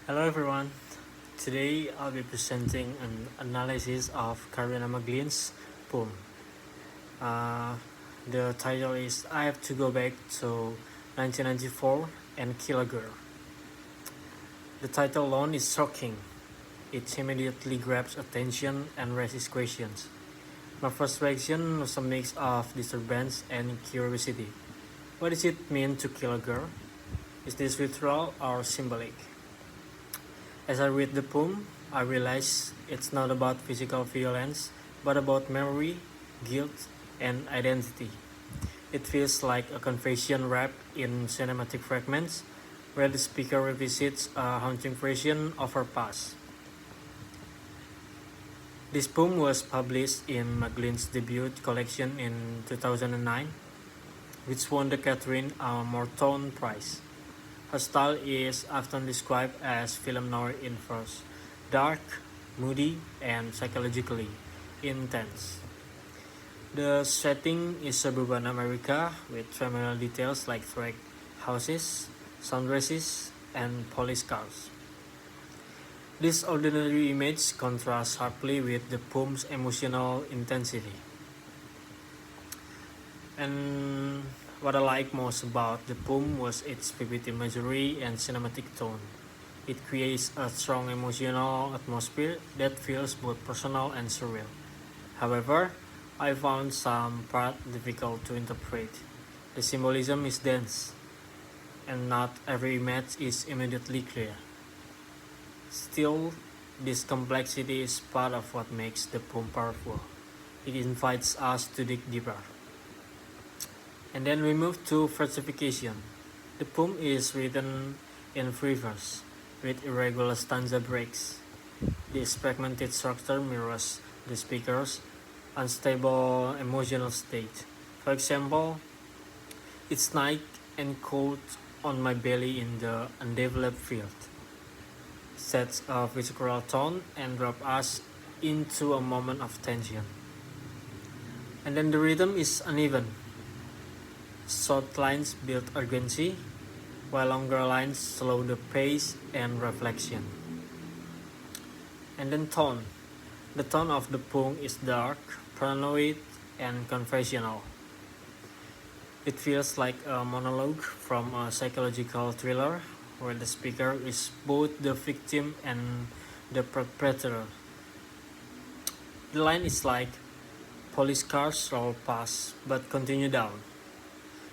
Hello everyone. Today I'll be presenting an analysis of Karyna McGlynn's poem. Uh, the title is I Have to Go Back to 1994 and Kill a Girl. The title alone is shocking. It immediately grabs attention and raises questions. My first reaction was a mix of disturbance and curiosity. What does it mean to kill a girl? Is this literal or symbolic? As I read the poem, I realize it's not about physical violence, but about memory, guilt, and identity. It feels like a confession wrapped in cinematic fragments, where the speaker revisits a haunting version of her past. This poem was published in McGlynn's debut collection in 2009, which won the Catherine Morton Prize. Her style is often described as film noir in verse, dark, moody, and psychologically intense. The setting is suburban America with familiar details like track houses, sundresses, and police cars. This ordinary image contrasts sharply with the poem's emotional intensity. And what I like most about the poem was its vivid imagery and cinematic tone. It creates a strong emotional atmosphere that feels both personal and surreal. However, I found some part difficult to interpret. The symbolism is dense, and not every image is immediately clear. Still, this complexity is part of what makes the poem powerful. It invites us to dig deeper. And then we move to versification. The poem is written in free verse, with irregular stanza breaks. This fragmented structure mirrors the speaker's unstable emotional state. For example, it's night and cold on my belly in the undeveloped field. Sets a physical tone and drop us into a moment of tension. And then the rhythm is uneven. Short lines build urgency, while longer lines slow the pace and reflection. And then tone. The tone of the poem is dark, paranoid, and confessional. It feels like a monologue from a psychological thriller where the speaker is both the victim and the perpetrator. The line is like police cars roll past but continue down,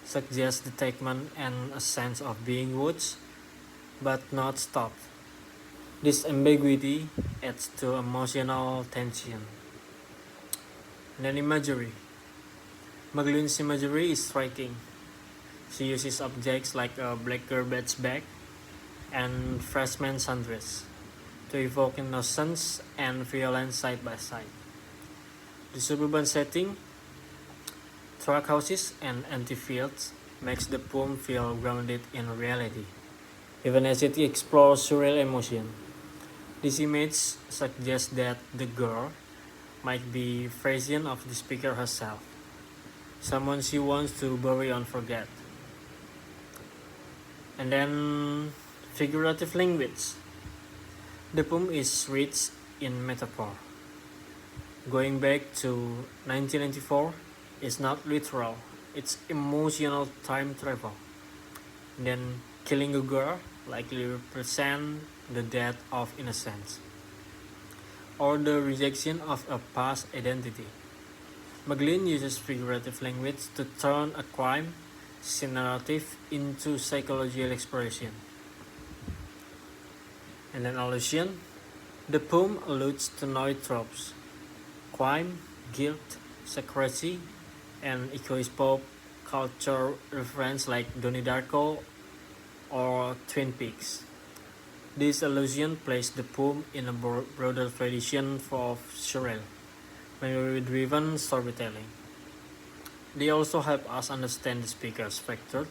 suggests detachment and a sense of being watched but not stopped. This ambiguity adds to emotional tension. And then imagery. McGlynn's imagery is striking. She uses objects like a black garbage bag and freshman sundress to evoke innocence and violence side by side. The suburban setting, track houses, and empty fields makes the poem feel grounded in reality, even as it explores surreal emotion. This image suggests that the girl might be a version of the speaker herself, someone she wants to bury and forget. And then figurative language. The poem is rich in metaphor. Going back to 1994 is not literal, it's emotional time travel. Then killing a girl likely represent the death of innocence or the rejection of a past identity. McGlynn uses figurative language to turn a crime scene narrative into psychological exploration. And then allusion. The poem alludes to noir tropes, crime, guilt, secrecy, and echoes pop culture reference like Donnie Darko or Twin Peaks. This allusion places the poem in a broader tradition of surreal, memory-driven storytelling. They also help us understand the speaker's factor,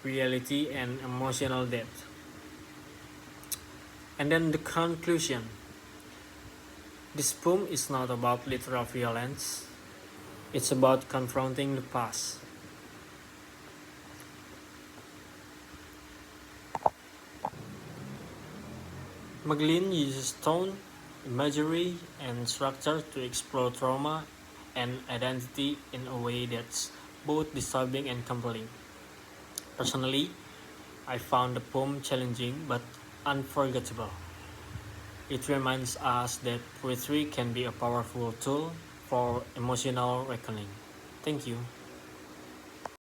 reality, and emotional depth. And then the conclusion. This poem is not about literal violence, it's about confronting the past. McGlynn uses tone, imagery, and structure to explore trauma and identity in a way that's both disturbing and compelling. Personally, I found the poem challenging but unforgettable. It reminds us that poetry can be a powerful tool for emotional reckoning. Thank you.